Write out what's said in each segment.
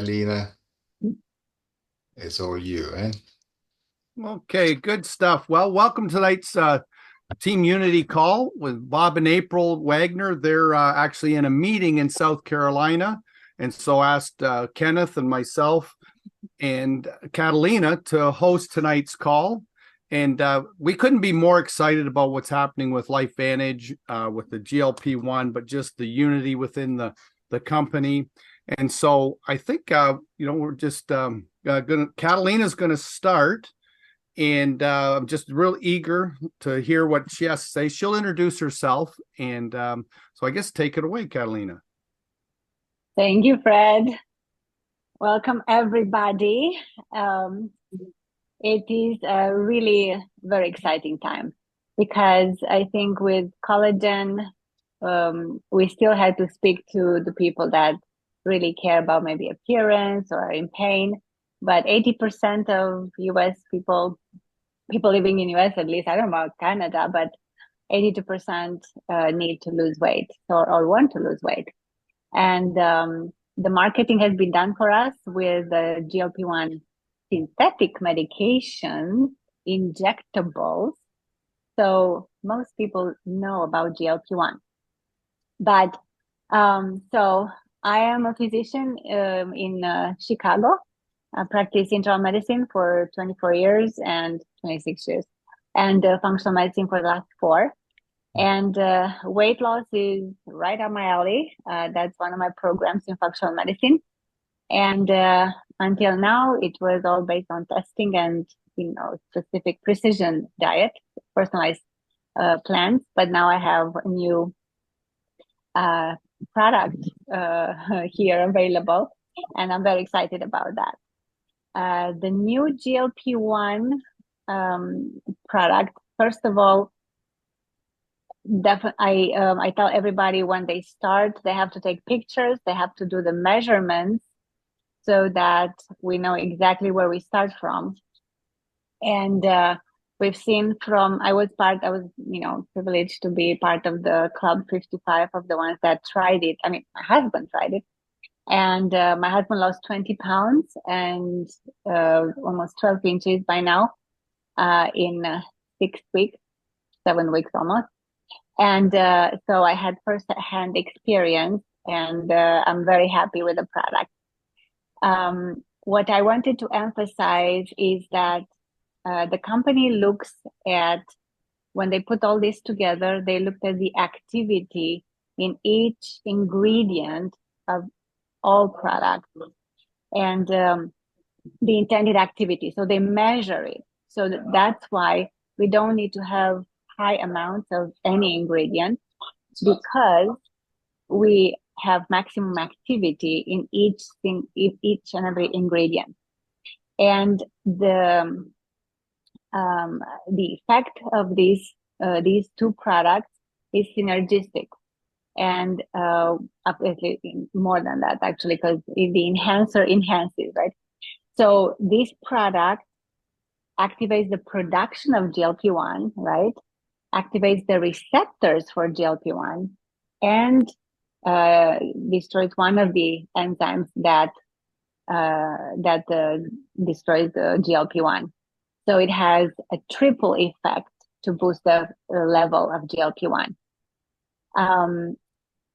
Alina, it's all you, eh? Okay, good stuff. Well, welcome to tonight's Team Unity call with Bob and April Wagner. They're actually in a meeting in South Carolina, and so asked Kenneth and myself and Catalina to host tonight's call. And we couldn't be more excited about what's happening with LifeVantage, with the GLP-1, but just the unity within the company. And so I think we're just Catalina's gonna start, and I'm just real eager to hear what she has to say. She'll introduce herself, and so I guess take it away, Catalina. Thank you, Fred. Welcome, everybody. Um, it is a really very exciting time because I think with collagen, we still had to speak to the people that really care about maybe appearance or are in pain. But 80% of US people living in US, at least, I don't know about Canada, but 82% need to lose weight or want to lose weight. And the marketing has been done for us with the GLP-1 synthetic medication, injectables. So most people know about GLP-1. But so I am a physician in Chicago. I practiced internal medicine for 24 years and 26 years, and functional medicine for the last 4. And weight loss is right up my alley. That's one of my programs in functional medicine. And until now, it was all based on testing and specific precision diet, personalized plans. But now I have a new product here available, and I'm very excited about that. The new GLP-1 product, first of all, definitely, I tell everybody when they start, they have to take pictures, they have to do the measurements so that we know exactly where we start from. And we've seen I was privileged to be part of the Club 55 of the ones that tried it. I mean, my husband tried it. And my husband lost 20 pounds and almost 12 inches by now in 6 weeks, 7 weeks almost. And so I had first-hand experience, and I'm very happy with the product. What I wanted to emphasize is that the company looks at, when they put all this together, they looked at the activity in each ingredient of all products and the intended activity. So they measure it. So that's why we don't need to have high amounts of any ingredient, because we have maximum activity in each and every ingredient. And the effect of these two products is synergistic, and obviously more than that, actually, because the enhancer enhances, right? So this product activates the production of GLP-1, right? Activates the receptors for GLP-1 and destroys one of the enzymes that destroys the GLP-1. So it has a triple effect to boost the level of GLP-1.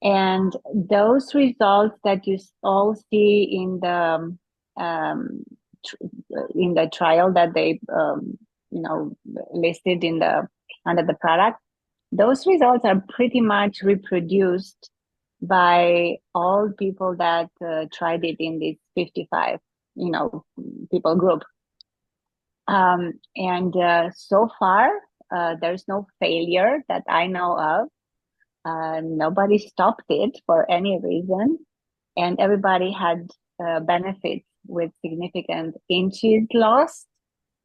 And those results that you all see in the trial that they listed under the product, those results are pretty much reproduced by all people that tried it in this 55 people group. And so far there's no failure that I know of. Nobody stopped it for any reason, and everybody had benefits with significant inches lost,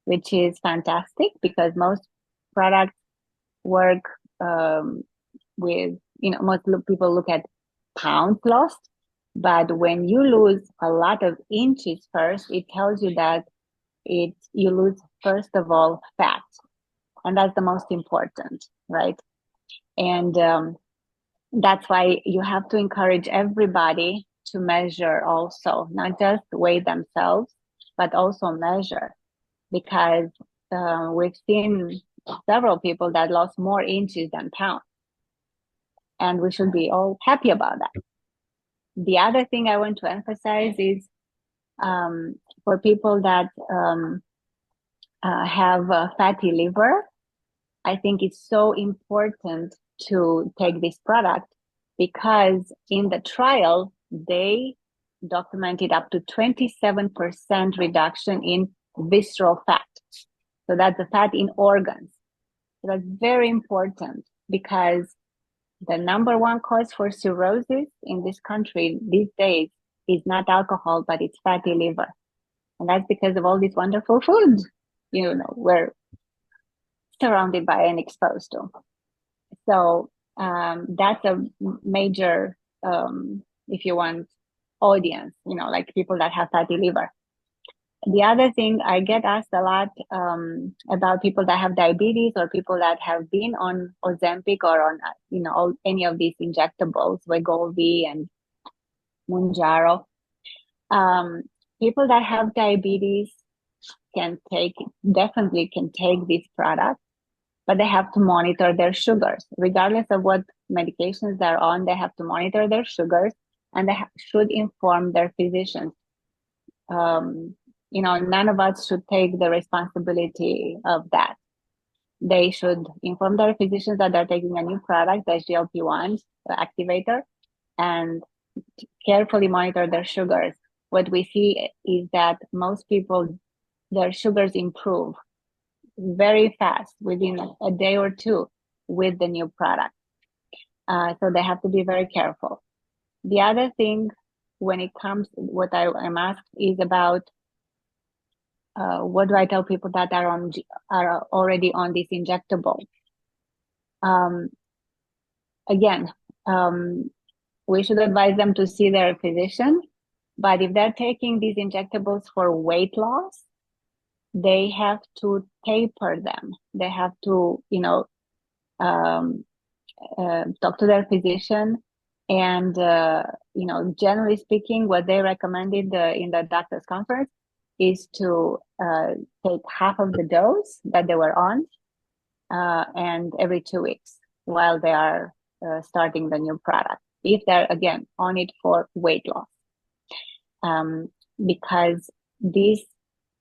which is fantastic because most products work with, most people look at pounds lost, but when you lose a lot of inches first, it tells you that you lose, first of all, fat, and that's the most important, right? And that's why you have to encourage everybody to measure also, not just weigh themselves, but also measure, because we've seen several people that lost more inches than pounds, and we should be all happy about that. The other thing I want to emphasize is for people that have a fatty liver, I think it's so important to take this product, because in the trial, they documented up to 27% reduction in visceral fat. So that's the fat in organs. So that's very important, because the number one cause for cirrhosis in this country these days is not alcohol, but it's fatty liver. And that's because of all this wonderful food, we're surrounded by and exposed to. So that's a major, if you want, audience, like people that have fatty liver. The other thing I get asked a lot about people that have diabetes, or people that have been on Ozempic or on, any of these injectables, Wegovy and Mounjaro. People that have diabetes definitely can take this product, but they have to monitor their sugars. Regardless of what medications they're on, they have to monitor their sugars, and they should inform their physicians. None of us should take the responsibility of that. They should inform their physicians that they're taking a new product, the GLP-1 activator, and carefully monitor their sugars. What we see is that most people, their sugars improve very fast within a day or two with the new product. So they have to be very careful. The other thing, when it comes, what I'm asked is about what do I tell people that are already on this injectable? Again, we should advise them to see their physician, but if they're taking these injectables for weight loss, they have to taper them. They have to, talk to their physician. And, generally speaking, what they recommended in the doctor's conference is to take half of the dose that they were on, and every 2 weeks while they are starting the new product, if they're, again, on it for weight loss. Because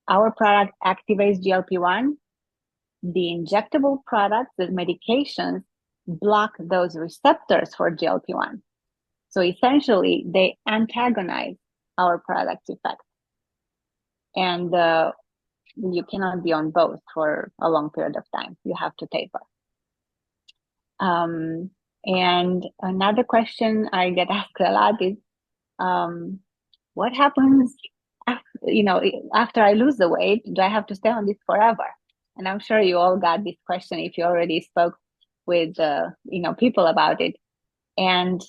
our product activates GLP-1, the injectable products, the medications, block those receptors for GLP-1. So essentially, they antagonize our product's effect. And you cannot be on both for a long period of time. You have to taper. And another question I get asked a lot is, what happens after I lose the weight? Do I have to stay on this forever? And I'm sure you all got this question if you already spoke with people about it. And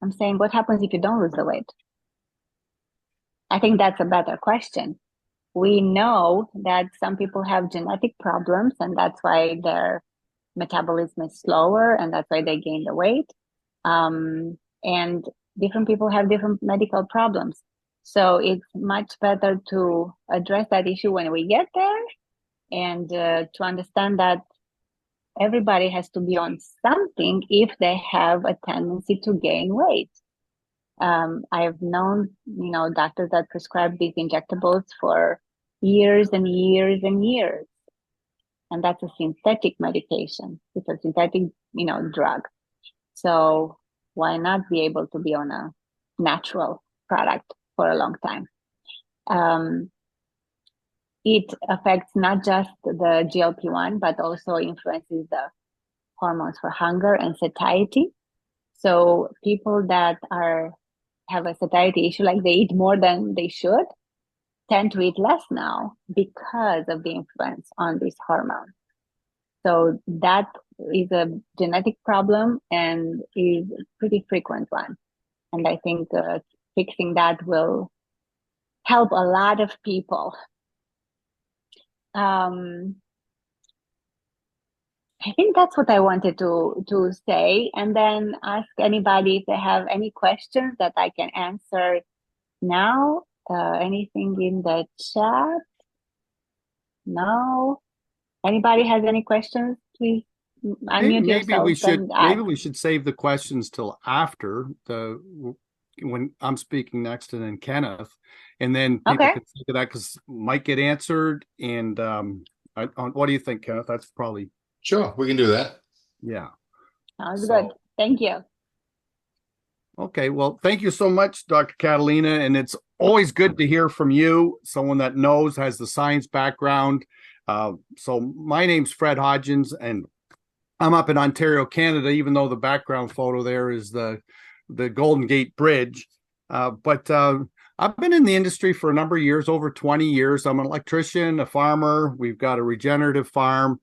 I'm saying, what happens if you don't lose the weight? I think that's a better question. We know that some people have genetic problems, and that's why their metabolism is slower, and that's why they gain the weight. And different people have different medical problems. So it's much better to address that issue when we get there, and to understand that everybody has to be on something if they have a tendency to gain weight. I've known, doctors that prescribe these injectables for years and years and years. And that's a synthetic medication. It's a synthetic, drug. So why not be able to be on a natural product for a long time? It affects not just the GLP-1, but also influences the hormones for hunger and satiety. So people that have a satiety issue, like they eat more than they should, tend to eat less now because of the influence on this hormone. So that is a genetic problem and is a pretty frequent one. And I think fixing that will help a lot of people. I think that's what I wanted to say, and then ask anybody if they have any questions that I can answer now. Anything in the chat? No. Anybody has any questions? Please unmute yourselves and Maybe ask. we should save the questions till after when I'm speaking next, and then Kenneth, and then people Okay. can think of that because might get answered. And what do you think, Kenneth? That's probably Sure, we can do that. yeah. Sounds good. Thank you. Okay, well, thank you so much, Dr. Catalina, and it's always good to hear from you, someone that knows, has the science background. So my name's Fred Hodgins, and I'm up in Ontario, Canada, even though the background photo there is the Golden Gate Bridge. But I've been in the industry for a number of years, over 20 years. I'm an electrician, a farmer. We've got a regenerative farm.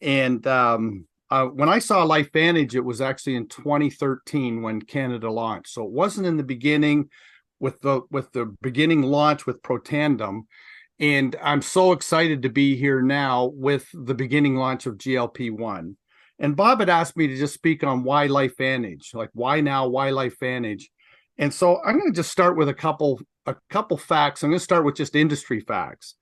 And when I saw LifeVantage, it was actually in 2013 when Canada launched. So it wasn't in the beginning with the beginning launch with Protandim. And I'm so excited to be here now with the beginning launch of GLP-1. And Bob had asked me to just speak on why LifeVantage, like why now, why LifeVantage. And so I'm going to just start with a couple facts. I'm going to start with just industry facts.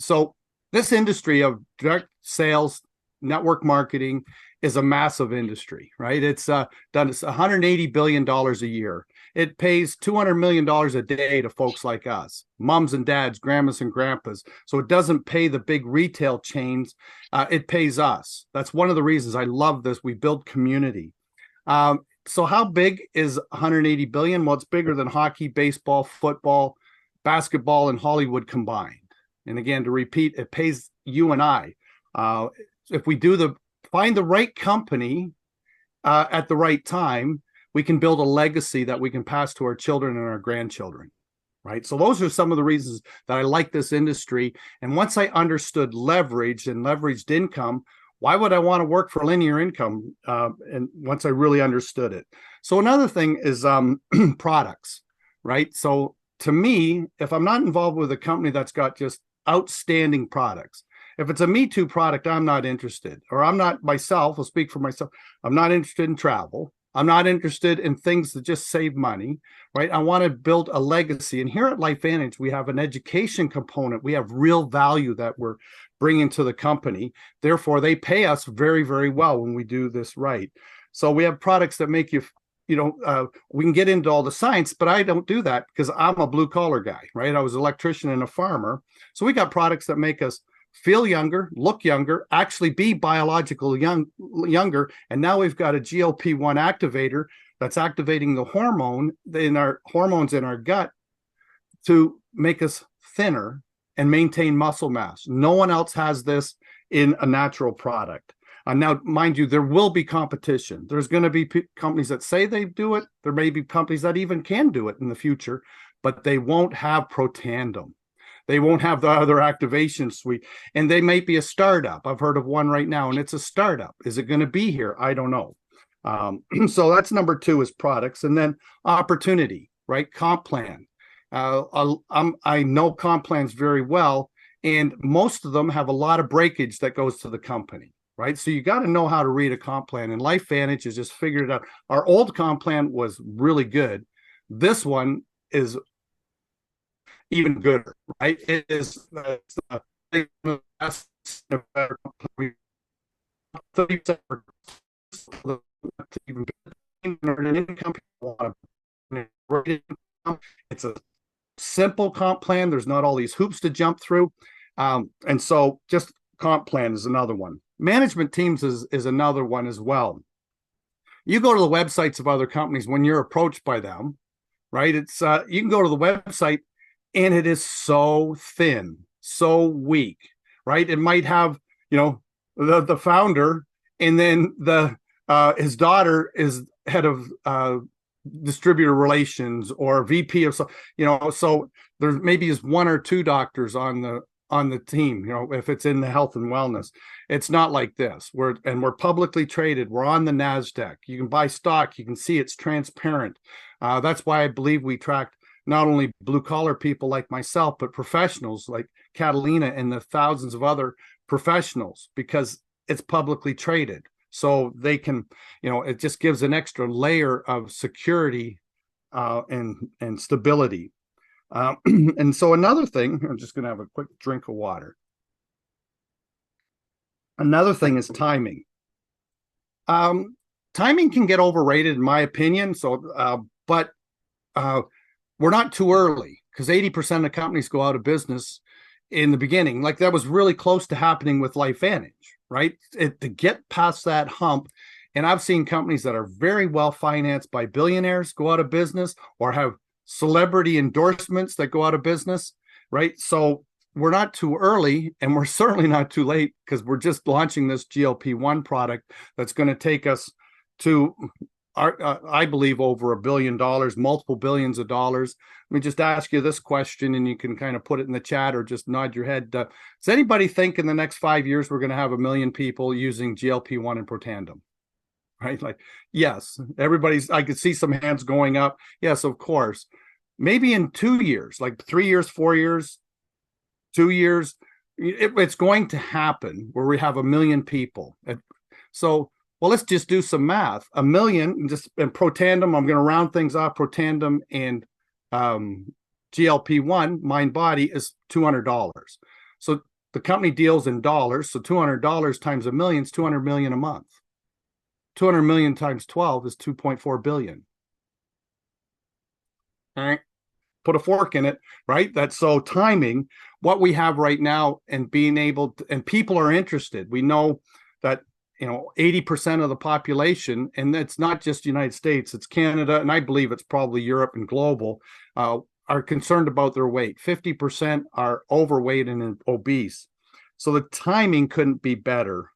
So this industry of direct sales, network marketing is a massive industry, right? It's done $180 billion a year. It pays $200 million a day to folks like us, moms and dads, grandmas and grandpas. So it doesn't pay the big retail chains. It pays us. That's one of the reasons I love this. We build community. So how big is 180 billion? Well, it's bigger than hockey, baseball, football, basketball, and Hollywood combined. And again, to repeat, it pays you and I. If we find the right company at the right time, we can build a legacy that we can pass to our children and our grandchildren, right? So those are some of the reasons that I like this industry. And once I understood leverage and leveraged income, why would I want to work for linear income? And once I really understood it. So another thing is products, right? So to me, if I'm not involved with a company that's got just outstanding products, if it's a Me Too product, I'm not interested, or I'm not myself, I'll speak for myself. I'm not interested in travel. I'm not interested in things that just save money, right? I want to build a legacy. And here at LifeVantage, we have an education component. We have real value that we're bringing to the company. Therefore, they pay us very, very well when we do this right. So we have products that make you, we can get into all the science, but I don't do that because I'm a blue collar guy, right? I was an electrician and a farmer. So we got products that make us feel younger, look younger, actually be biological younger. And now we've got a GLP-1 activator that's activating the hormones in our gut to make us thinner and maintain muscle mass. No one else has this in a natural product. Now, mind you, there will be competition. There's going to be companies that say they do it. There may be companies that even can do it in the future, but they won't have Protandim. They won't have the other activation suite, and they might be a startup. I've heard of one right now, and it's a startup. Is it going to be here? I don't know. So that's number 2 is products, and then opportunity, right? Comp plan. I know comp plans very well, and most of them have a lot of breakage that goes to the company, right? So you got to know how to read a comp plan, and LifeVantage has just figured it out. Our old comp plan was really good. This one is even gooder, right? It is it's a simple comp plan. There's not all these hoops to jump through. And so just comp plan is another one. Management teams is another one as well. You go to the websites of other companies when you're approached by them, right? It's you can go to the website and it is so thin, so weak, right? It might have, the founder, and then his daughter is head of distributor relations or VP of, so there maybe is 1 or 2 doctors on the team, if it's in the health and wellness. It's not like this. We're publicly traded. We're on the NASDAQ. You can buy stock. You can see it's transparent. That's why I believe we tracked not only blue collar people like myself, but professionals like Catalina and the thousands of other professionals, because it's publicly traded. So they can, it just gives an extra layer of security and stability. And so another thing, I'm just going to have a quick drink of water. Another thing is timing. Timing can get overrated, in my opinion. So, but we're not too early, because 80% of companies go out of business in the beginning. Like that was really close to happening with LifeVantage, right? To get past that hump. And I've seen companies that are very well financed by billionaires go out of business, or have celebrity endorsements that go out of business, right? So we're not too early, and we're certainly not too late, because we're just launching this GLP-1 product that's going to take us to, I believe, over $1 billion, multiple billions of dollars. Let me just ask you this question, and you can kind of put it in the chat or just nod your head. Does anybody think in the next 5 years we're going to have 1 million people using GLP-1 and Protandim? Right? Like, yes, I could see some hands going up. Yes, of course. Maybe in 2 years, like 3 years, 4 years, 2 years, it's going to happen where we have 1 million people. So, well, let's just do some math. 1 million, and Protandim, I'm going to round things off. Protandim and GLP-1, Mind Body, is $200. So the company deals in dollars. So $200 times 1 million is 200 million a month. 200 million times 12 is 2.4 billion. All right. Put a fork in it, right? That's so timing. What we have right now, and being able to, and people are interested. We know that 80% of the population, and it's not just the United States, it's Canada, and I believe it's probably Europe and global, are concerned about their weight. 50% are overweight and obese. So the timing couldn't be better.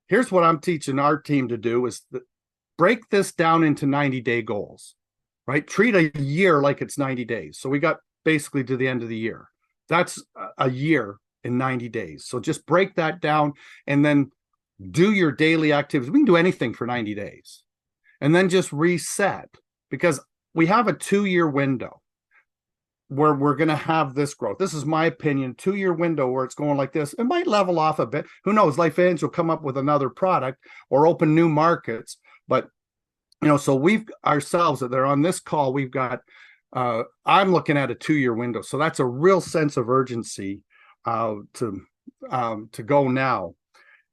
Here's what I'm teaching our team to do is break this down into 90-day goals, right? Treat a year like it's 90 days. So we got basically to the end of the year. That's a year in 90 days. So just break that down and then do your daily activities. We can do anything for 90 days and then just reset, because we have a 2-year window where we're going to have this growth. This is my opinion, 2-year window where it's going like this. It might level off a bit. Who knows? LifeVantage will come up with another product or open new markets. But, so we've ourselves that are on this call, we've got, I'm looking at a 2-year window. So that's a real sense of urgency to go now.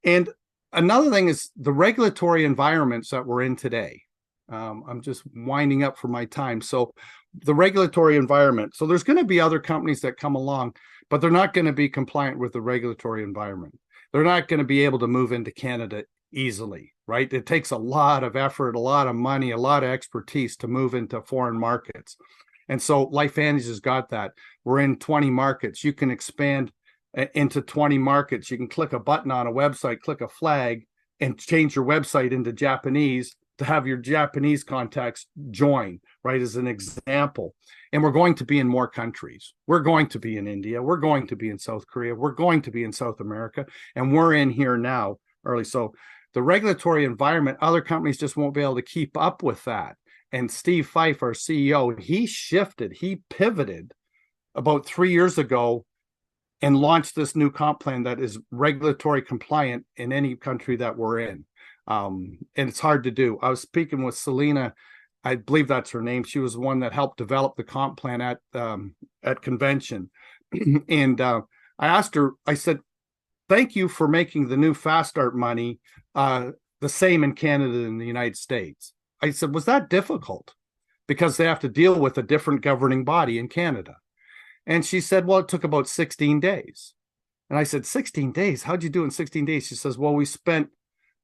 And another thing is the regulatory environments that we're in today. I'm just winding up for my time. So the regulatory environment. So there's going to be other companies that come along, but they're not going to be compliant with the regulatory environment. They're not going to be able to move into Canada easily, right? It takes a lot of effort, a lot of money, a lot of expertise to move into foreign markets. And so LifeVantage has got that. We're in 20 markets. You can expand into 20 markets. You can click a button on a website, click a flag, and change your website into Japanese to have your Japanese contacts join, right, as an example. And we're going to be in more countries. We're going to be in India. We're going to be in South Korea. We're going to be in South America. And we're in here now early. So the regulatory environment, other companies just won't be able to keep up with that. And Steve Fife, our CEO, he pivoted about 3 years ago and launched this new comp plan that is regulatory compliant in any country that we're in. And it's hard to do. I was speaking with Selena, I believe that's her name. She was the one that helped develop the comp plan at convention. And I asked her, I said, thank you for making the new Fast Start money the same in Canada and the United States. I said, was that difficult? Because they have to deal with a different governing body in Canada. And she said, well, it took about 16 days. And I said, 16 days? How'd you do in 16 days? She says, well, we spent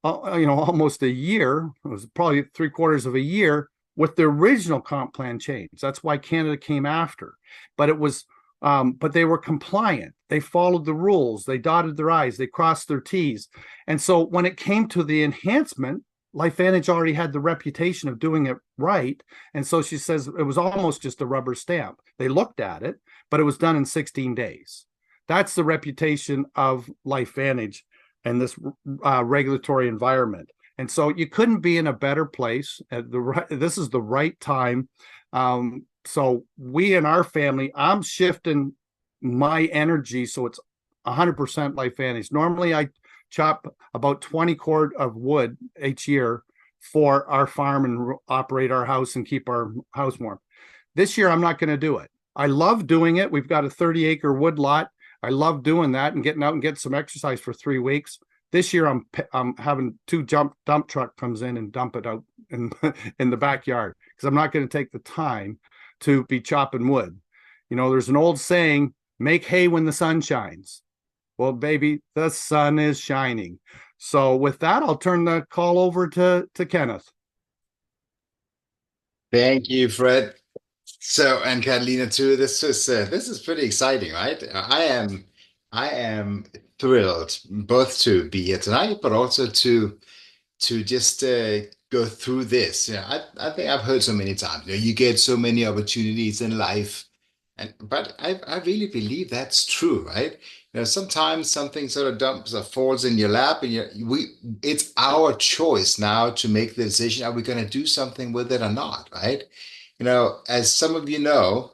almost a year. It was probably 3/4 of a year with the original comp plan change. That's why Canada came after. But it was, but they were compliant. They followed the rules. They dotted their I's. They crossed their T's. And so when it came to the enhancement, LifeVantage already had the reputation of doing it right. And so she says it was almost just a rubber stamp. They looked at it, but it was done in 16 days. That's the reputation of LifeVantage and this regulatory environment. And so you couldn't be in a better place. This is the right time. So we in our family, I'm shifting my energy so it's 100% LifeVantage. Normally I chop about 20 cord of wood each year for our farm and operate our house and keep our house warm. This year, I'm not going to do it. I love doing it. We've got a 30-acre wood lot. I love doing that and getting out and getting some exercise for 3 weeks. This year, I'm having dump truck comes in and dump it out in in the backyard because I'm not going to take the time to be chopping wood. You know, there's an old saying, make hay when the sun shines. Well, baby, the sun is shining. So with that, I'll turn the call over to Kenneth. Thank you, Fred. So, and Catalina too. This is pretty exciting, right? I am thrilled both to be here tonight, but also to just go through this. I think I've heard so many times, you get so many opportunities in life, but I really believe that's true, right? Sometimes something sort of dumps or falls in your lap, and it's our choice now to make the decision: are we going to do something with it or not, right? As some of you know,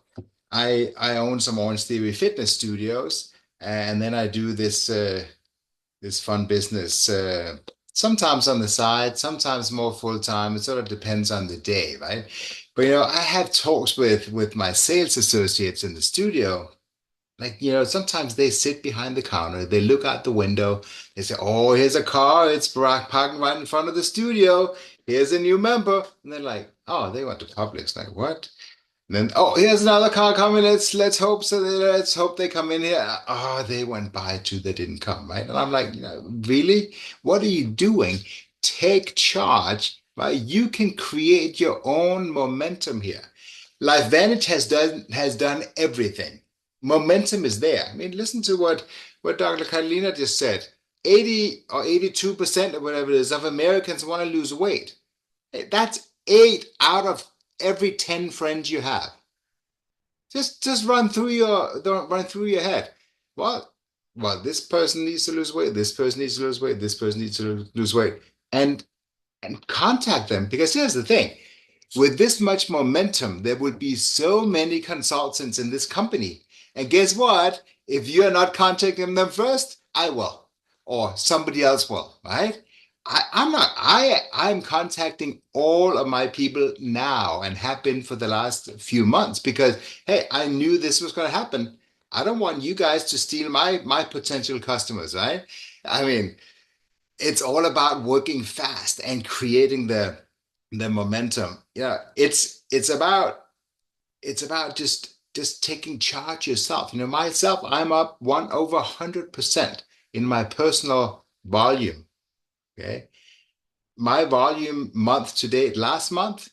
I own some Orange Theory fitness studios, and then I do this fun business, sometimes on the side, sometimes more full time. It sort of depends on the day, right? But I have talks with my sales associates in the studio. Like, sometimes they sit behind the counter, they look out the window, they say, "Oh, here's a car, it's parking right in front of the studio. Here's a new member." And they're like, "Oh, they went to Publix." Like, what? And then, "Oh, here's another car coming. Let's hope they come in here." Oh, they went by too. They didn't come, right? And I'm like, really? What are you doing? Take charge, right? You can create your own momentum here. LifeVantage has done everything. Momentum is there. I mean, listen to what Dr. Catalina just said. 80 or 82% or whatever it is of Americans want to lose weight. That's 8 out of every 10 friends you have. Just run through your head. Well, this person needs to lose weight. This person needs to lose weight. This person needs to lose weight, and contact them, because here's the thing: with this much momentum, there would be so many consultants in this company. And guess what? If you're not contacting them first, I will, or somebody else will, right? I'm not. I'm contacting all of my people now and have been for the last few months because, hey, I knew this was going to happen. I don't want you guys to steal my potential customers, right? I mean, it's all about working fast and creating the momentum. It's about just taking charge yourself. Myself, I'm up over 100% in my personal volume. Okay. My volume month to date last month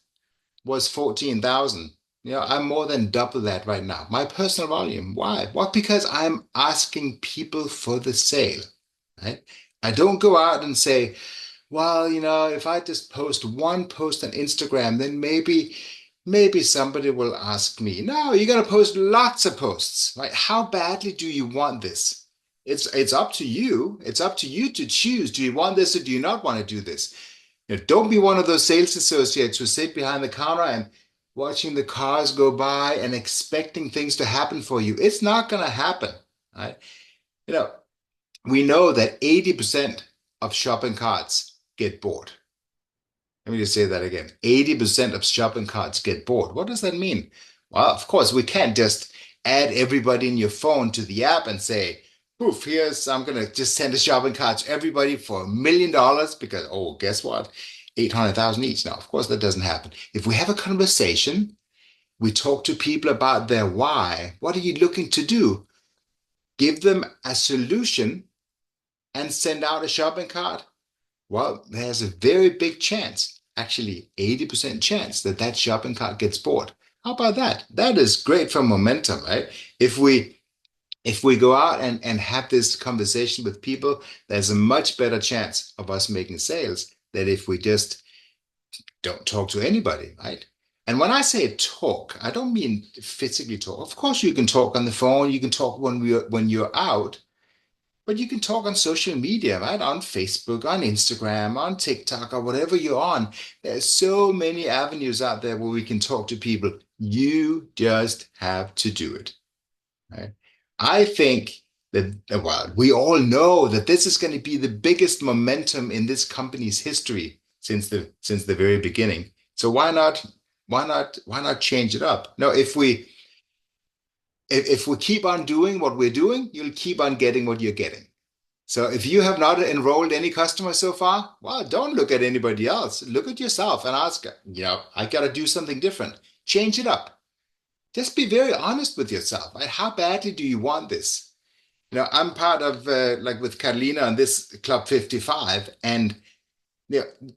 was 14,000. I'm more than double that right now. My personal volume. Why? What? Because I'm asking people for the sale, right? I don't go out and say, well, if I just post one post on Instagram, then maybe somebody will ask me. No, you got to post lots of posts, right? How badly do you want this? It's up to you. It's up to you to choose. Do you want this or do you not want to do this? Don't be one of those sales associates who sit behind the counter and watching the cars go by and expecting things to happen for you. It's not going to happen, right? You know, we know that 80% of shopping carts get bought. Let me just say that again. 80% of shopping carts get bought. What does that mean? Well, of course, we can't just add everybody in your phone to the app and say, poof, I'm going to just send a shopping cart to everybody for $1 million because, oh, guess what? 800,000 each. Now, of course, that doesn't happen. If we have a conversation, we talk to people about their why. What are you looking to do? Give them a solution and send out a shopping cart. Well, there's a very big chance, actually 80% chance that shopping cart gets bought. How about that? That is great for momentum, right? If we go out and have this conversation with people, there's a much better chance of us making sales than if we just don't talk to anybody, right? And when I say talk, I don't mean physically talk. Of course, you can talk on the phone, you can talk when you're out, but you can talk on social media, right? On Facebook, on Instagram, on TikTok, or whatever you're on. There's so many avenues out there where we can talk to people. You just have to do it, right? I think Well, we all know that this is going to be the biggest momentum in this company's history since the very beginning. So why not change it up? No, if we keep on doing what we're doing, you'll keep on getting what you're getting. So if you have not enrolled any customers so far, well, don't look at anybody else. Look at yourself and ask, I got to do something different. Change it up. Just be very honest with yourself. Right? How badly do you want this? I'm part of like with Catalina on this Club 55, and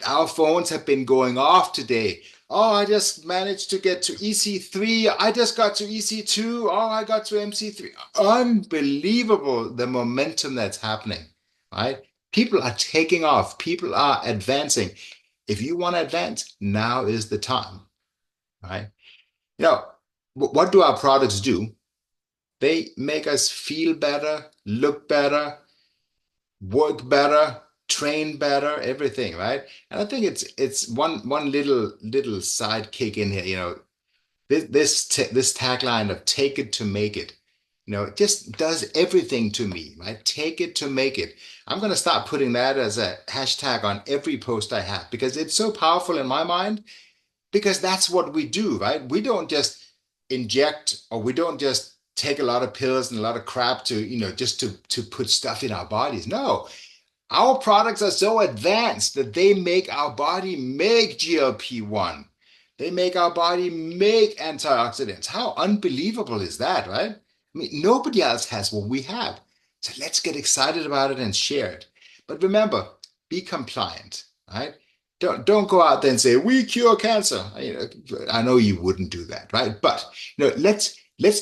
our phones have been going off today. Oh, I just managed to get to EC3. I just got to EC2. Oh, I got to MC3. Unbelievable the momentum that's happening, right? People are taking off. People are advancing. If you want to advance, now is the time, right? What do our products do? They make us feel better, look better, work better, train better, everything, right? And I think it's one little sidekick in here, this tagline of take it to make it, it just does everything to me, right? Take it to make it. I'm going to start putting that as a hashtag on every post I have because it's so powerful in my mind because that's what we do, right? We don't just inject or we don't just take a lot of pills and a lot of crap to, just to put stuff in our bodies. No, our products are so advanced that they make our body make GLP-1. They make our body make antioxidants. How unbelievable is that, right? I mean, nobody else has what we have. So let's get excited about it and share it. But remember, be compliant, right? Don't go out there and say, we cure cancer. I know you wouldn't do that, right? But let's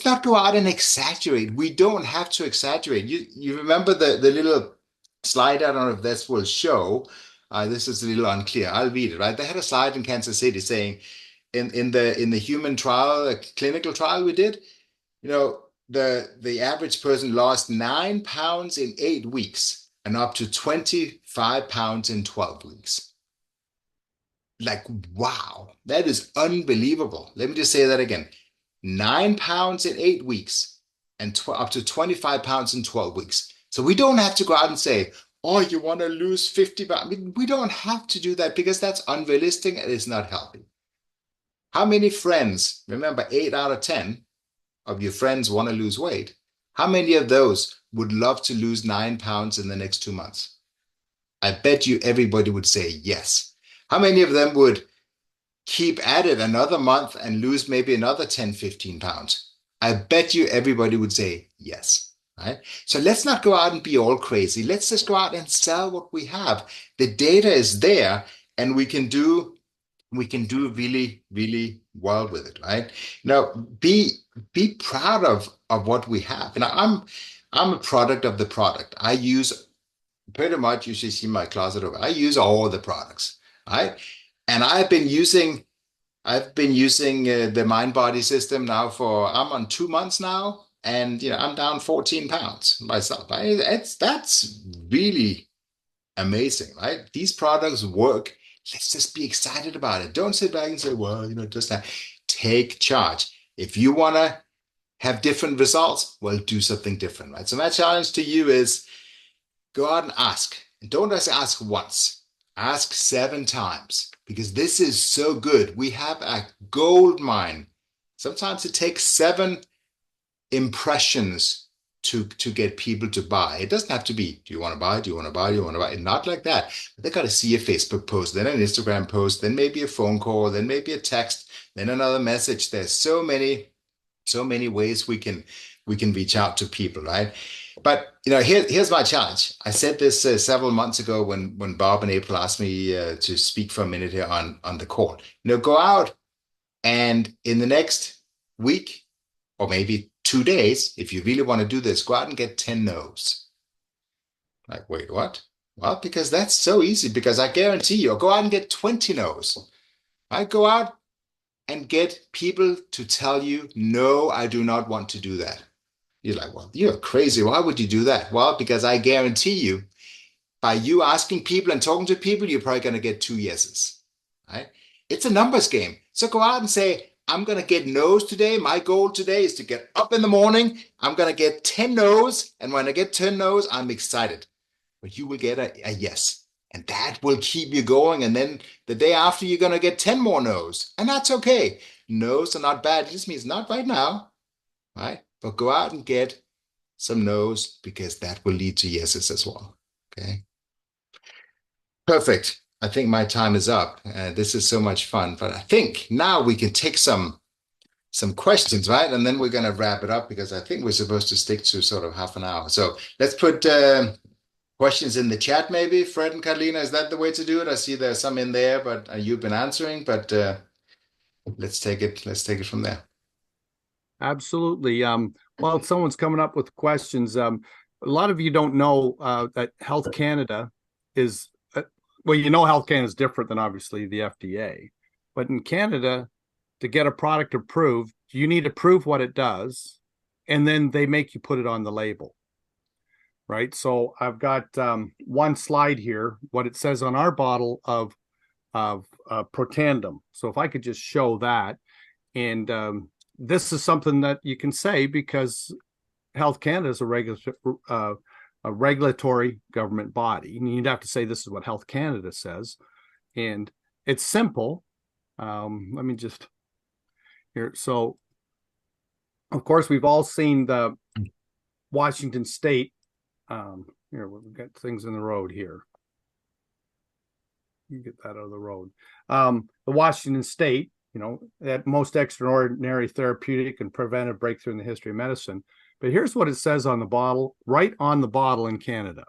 not go out and exaggerate. We don't have to exaggerate. You remember the little slide, I don't know if this will show. This is a little unclear. I'll read it, right? They had a slide in Kansas City saying in the human trial, a clinical trial we did, the average person lost 9 pounds in 8 weeks and up to 25 pounds in 12 weeks. Like, wow, that is unbelievable. Let me just say that again. 9 pounds in 8 weeks and up to 25 pounds in 12 weeks. So we don't have to go out and say, oh, you want to lose 50 pounds. I mean, we don't have to do that because that's unrealistic and it's not healthy. How many friends, remember 8 out of 10 of your friends want to lose weight. How many of those would love to lose 9 pounds in the next 2 months? I bet you everybody would say yes. How many of them would keep at it another month and lose maybe another 10, 15 pounds? I bet you everybody would say yes, right? So let's not go out and be all crazy. Let's just go out and sell what we have. The data is there and we can do really, really well with it, right? Now, be proud of what we have. And I'm a product of the product. I use pretty much, you should see my closet over. I use all the products, right? And I've been using the mind body system now I'm on 2 months now, and I'm down 14 pounds myself. Right? That's really amazing, right? These products work. Let's just be excited about it. Don't sit back and say, well, just take charge. If you want to have different results, well, do something different, right? So my challenge to you is go out and ask. And don't just ask once. Ask 7 times because this is so good. We have a gold mine. Sometimes it takes 7 impressions to get people to buy. It doesn't have to be, do you want to buy? Do you want to buy? Do you want to buy? Not like that. But they got to see a Facebook post, then an Instagram post, then maybe a phone call, then maybe a text, then another message. There's so many ways we can reach out to people, right? But here's my challenge. I said this several months ago when Bob and April asked me to speak for a minute here on the call. Go out and in the next week or maybe 2 days, if you really want to do this, go out and get 10 no's. Like, wait, what? Well, because that's so easy. Because I guarantee you, go out and get 20 no's. Right? Go out and get people to tell you, no, I do not want to do that. You're like, well, you're crazy. Why would you do that? Well, because I guarantee you, by you asking people and talking to people, you're probably going to get 2 yeses, right? It's a numbers game. So go out and say, I'm going to get no's today. My goal today is to get up in the morning. I'm going to get 10 no's. And when I get 10 no's, I'm excited. But you will get a yes. And that will keep you going. And then the day after, you're going to get 10 more no's. And that's okay. No's are not bad. It just means not right now, right? But go out and get some no's because that will lead to yeses as well. Okay. Perfect. I think my time is up. This is so much fun. But I think now we can take some questions, right? And then we're going to wrap it up because I think we're supposed to stick to sort of half an hour. So let's put questions in the chat, maybe. Fred and Carolina, is that the way to do it? I see there's some in there, but you've been answering. But let's take it. Let's take it from there. Absolutely. Well, someone's coming up with questions. A lot of you don't know that Health Canada is, well, you know, Health Canada is different than obviously the FDA. But in Canada, to get a product approved, you need to prove what it does, and then they make you put it on the label. Right. So I've got one slide here, what it says on our bottle of Protandim. So if I could just show that. And this is something that you can say because Health Canada is a regulatory government body. And you'd have to say this is what Health Canada says. And it's simple. Let me just here. So, of course, we've all seen the Washington State. Here, we've got things in the road here. You get that out of the road. The Washington State, you know, that most extraordinary therapeutic and preventive breakthrough in the history of medicine. But here's what it says on the bottle, right on the bottle in Canada.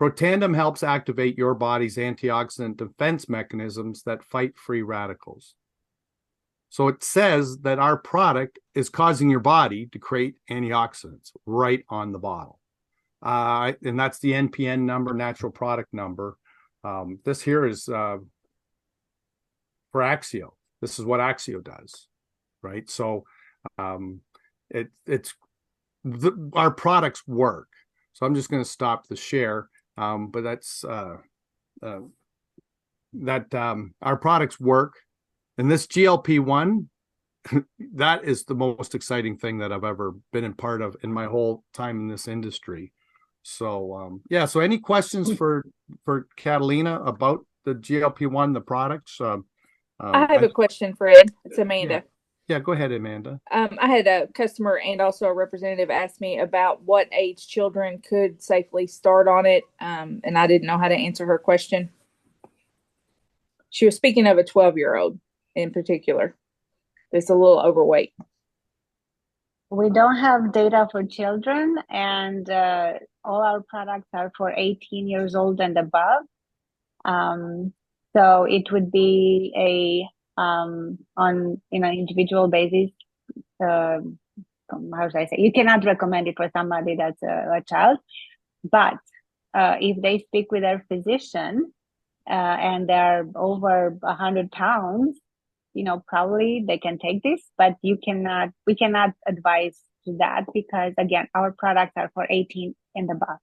Protandim helps activate your body's antioxidant defense mechanisms that fight free radicals. So it says that our product is causing your body to create antioxidants right on the bottle. And that's the NPN number, natural product number. This here is for Axio. This is what Axio does, right? So our products work. So I'm just going to stop the share, but that's our products work. And this GLP-1, that is the most exciting thing that I've ever been a part of in my whole time in this industry. So yeah. So any questions for Catalina about the GLP-1, the products? I have a question, Fred. It's Amanda. Yeah, go ahead, Amanda. I had a customer and also a representative ask me about what age children could safely start on it, and I didn't know how to answer her question. She was speaking of a 12-year-old in particular. It's a little overweight. We don't have data for children, and all our products are for 18 years old and above. So it would be on individual basis. How should I say? You cannot recommend it for somebody that's a child, but if they speak with their physician and they're over 100 pounds, probably they can take this, but we cannot advise to that because again, our products are for 18 and above.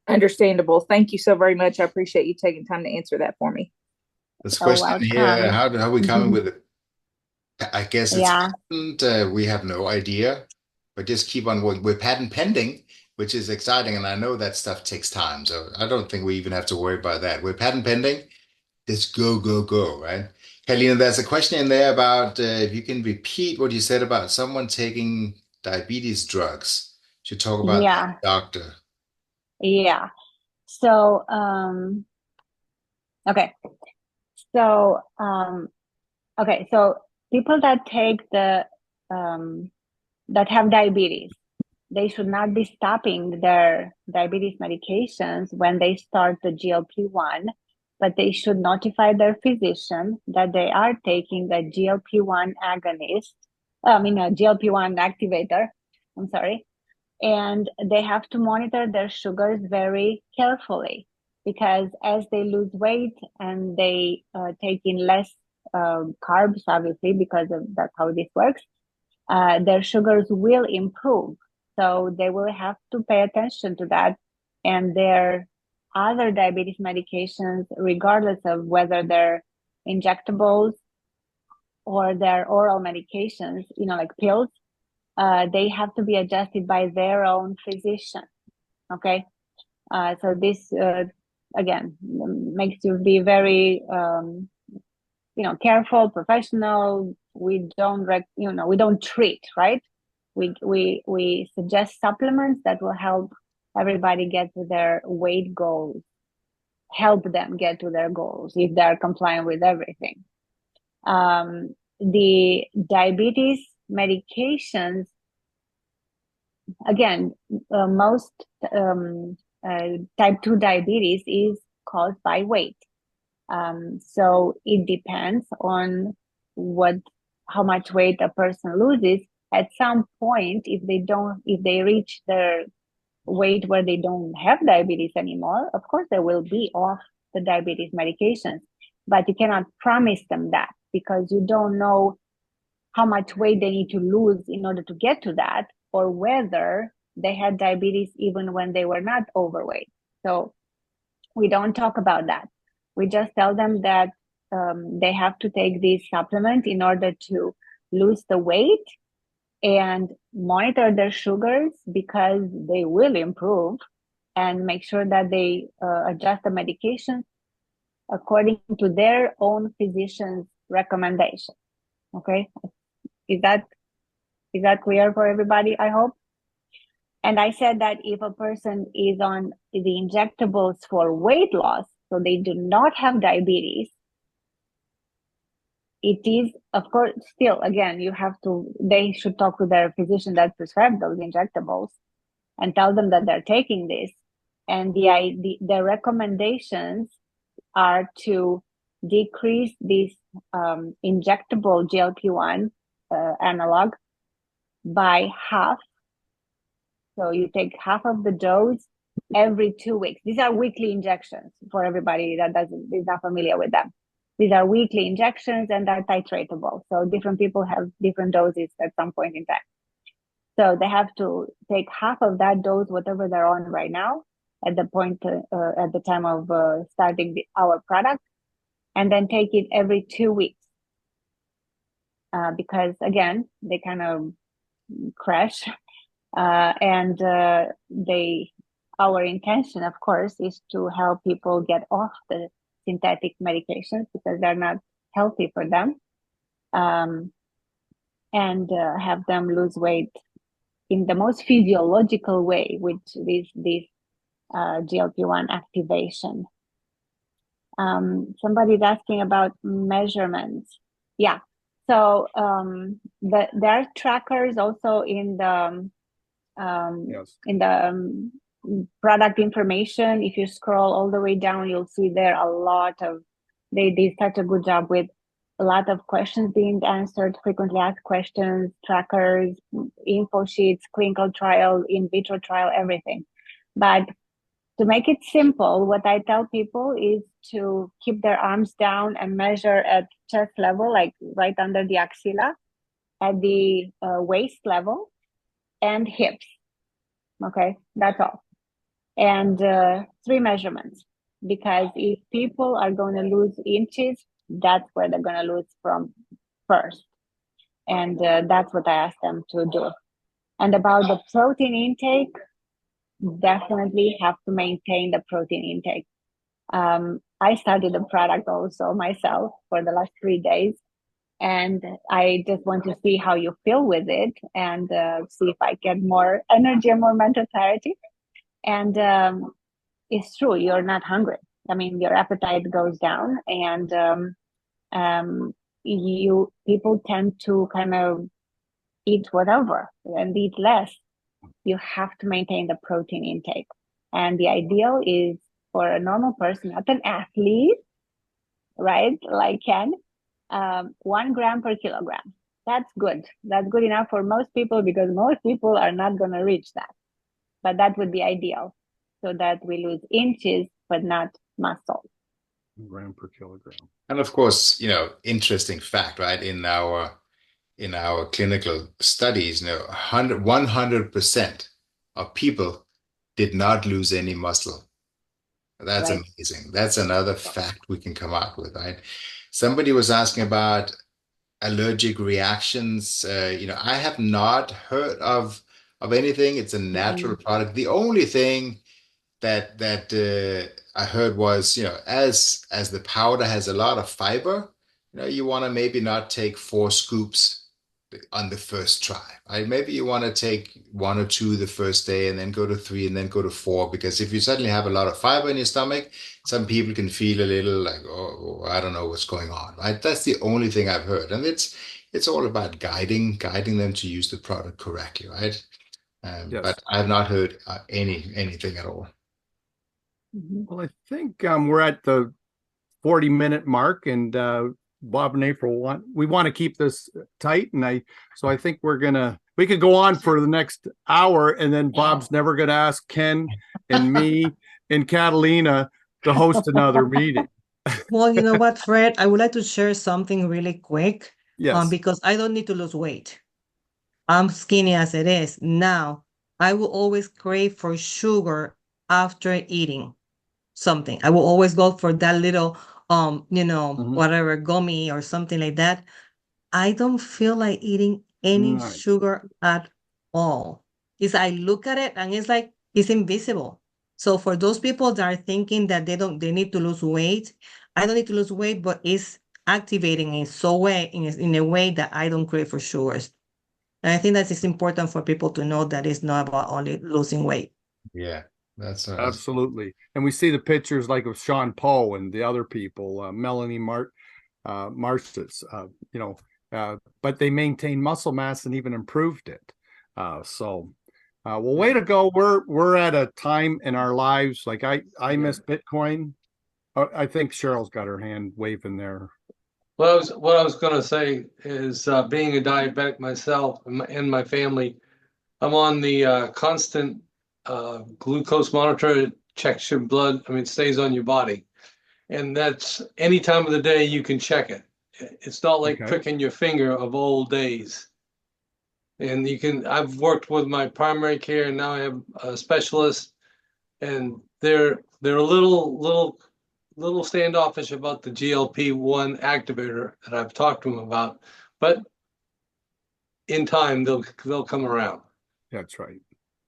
Understandable. Thank you so very much. I appreciate you taking time to answer that for me. This question here, how are we coming with it? I guess it's patent, we have no idea, but just keep on working. We're patent pending, which is exciting, and I know that stuff takes time, so I don't think we even have to worry about that. We're patent pending. Just go, right? Catalina, there's a question in there about if you can repeat what you said about someone taking diabetes drugs. You should talk about the doctor. Yeah. So, okay. So, So people that take that have diabetes, they should not be stopping their diabetes medications when they start the GLP-1, but they should notify their physician that they are taking the GLP-1 GLP-1 activator. I'm sorry. And they have to monitor their sugars very carefully because as they lose weight and they take in less carbs, obviously, because that's how this works, their sugars will improve. So they will have to pay attention to that. And their other diabetes medications, regardless of whether they're injectables or their oral medications, like pills, they have to be adjusted by their own physician. Okay. So this, again, makes you be very, careful, professional. We don't, we don't treat, right? We suggest supplements that will help everybody get to their weight goals, help them get to their goals if they're compliant with everything. The diabetes medications, again, most type 2 diabetes is caused by weight. So it depends on how much weight a person loses. At some point, if they reach their weight where they don't have diabetes anymore, of course they will be off the diabetes medications, but you cannot promise them that because you don't know how much weight they need to lose in order to get to that, or whether they had diabetes even when they were not overweight. So we don't talk about that. We just tell them that they have to take this supplement in order to lose the weight and monitor their sugars because they will improve, and make sure that they adjust the medication according to their own physician's recommendation. Okay, is that clear for everybody? I hope. And I said that if a person is on the injectables for weight loss, so they do not have diabetes, it is, of course, still, again, they should talk to their physician that prescribed those injectables and tell them that they're taking this. And the recommendations are to decrease this injectable GLP-1 analog by half. So you take half of the dose every 2 weeks. These are weekly injections for everybody that is not familiar with them. These are weekly injections and they're titratable. So different people have different doses at some point in time. So they have to take half of that dose, whatever they're on right now, at the time of starting our product, and then take it every 2 weeks. Because again, they kind of crash. And our intention, of course, is to help people get off the synthetic medications because they're not healthy for them, and have them lose weight in the most physiological way, which is this GLP-1 activation. Somebody's asking about measurements. Yeah. So there are trackers also in the Yes. in the product information. If you scroll all the way down, you'll see there a lot of they did such a good job with a lot of questions being answered, frequently asked questions, trackers, info sheets, clinical trial, in vitro trial, everything. But to make it simple, what I tell people is to keep their arms down and measure at chest level, like right under the axilla, at the waist level, and hips. Okay, that's all. And 3 measurements, because if people are going to lose inches, that's where they're going to lose from first. And that's what I asked them to do. And about the protein intake, definitely have to maintain the protein intake. I started the product also myself for the last 3 days. And I just want to see how you feel with it and see if I get more energy and more mental clarity. And it's true, you're not hungry. I mean, your appetite goes down, and people tend to kind of eat whatever and eat less. You have to maintain the protein intake. And the ideal is for a normal person, not an athlete, right? Like Ken, 1 gram per kilogram. That's good. That's good enough for most people because most people are not going to reach that. But that would be ideal so that we lose inches, but not muscle. 1 gram per kilogram. And of course, interesting fact, right? In our clinical studies, 100% of people did not lose any muscle. That's Right. amazing. That's another fact we can come up with, right? Somebody was asking about allergic reactions. I have not heard of anything. It's a natural product. The only thing that I heard was, as the powder has a lot of fiber, you want to maybe not take 4 scoops on the first try. Right? Maybe you want to take 1 or 2 the first day and then go to 3 and then go to 4, because if you suddenly have a lot of fiber in your stomach, some people can feel a little like, oh, I don't know what's going on, right? That's the only thing I've heard. And it's all about guiding them to use the product correctly, right? Yes. But I have not heard anything at all. Well, I think we're at the 40-minute mark, and Bob and April we want to keep this tight, and I think we could go on for the next hour, and then Bob's never gonna ask Ken and me and Catalina to host another meeting. Well, you know what, Fred? I would like to share something really quick. Yes. Because I don't need to lose weight. I'm skinny as it is. Now, I will always crave for sugar after eating something. I will always go for that little whatever gummy or something like that. I don't feel like eating any sugar at all. I look at it and it's like it's invisible. So for those people that are thinking that they need to lose weight, I don't need to lose weight, but it's activating in a way that I don't crave for sugars. And I think that it's important for people to know that it's not about only losing weight. Yeah, that's absolutely. And we see the pictures like of Sean Poe and the other people, Melanie Marsters, but they maintained muscle mass and even improved it. Well, way to go. We're at a time in our lives. Like I miss Bitcoin. I think Cheryl's got her hand waving there. Well, what I was going to say is being a diabetic myself and my family, I'm on the constant glucose monitor. It checks your blood. I mean, it stays on your body. And that's any time of the day you can check it. It's not like pricking your finger of old days. And I've worked with my primary care, and now I have a specialist, and they're a little standoffish about the GLP-1 activator that I've talked to them about, but in time they'll come around. That's right.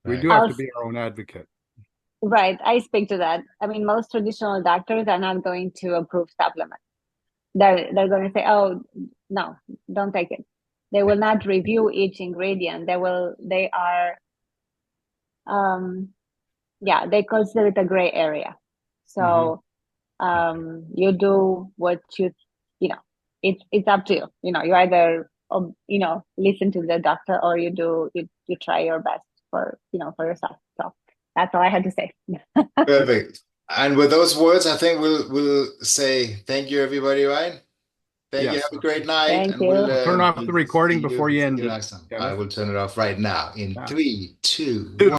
We do have to be our own advocate. Right. I speak to that. I mean, most traditional doctors are not going to approve supplements. They're going to say, oh, no, don't take it. They will not review each ingredient. They consider it a gray area. So you do what it's up to you. You either listen to the doctor, or you try your best for yourself. So that's all I had to say. Perfect. And with those words, I think we'll say thank you, everybody, right? Thank you. Have a great night. Thank you. We'll turn off the recording before you end it. I will turn it off right now in 3, 2, 1.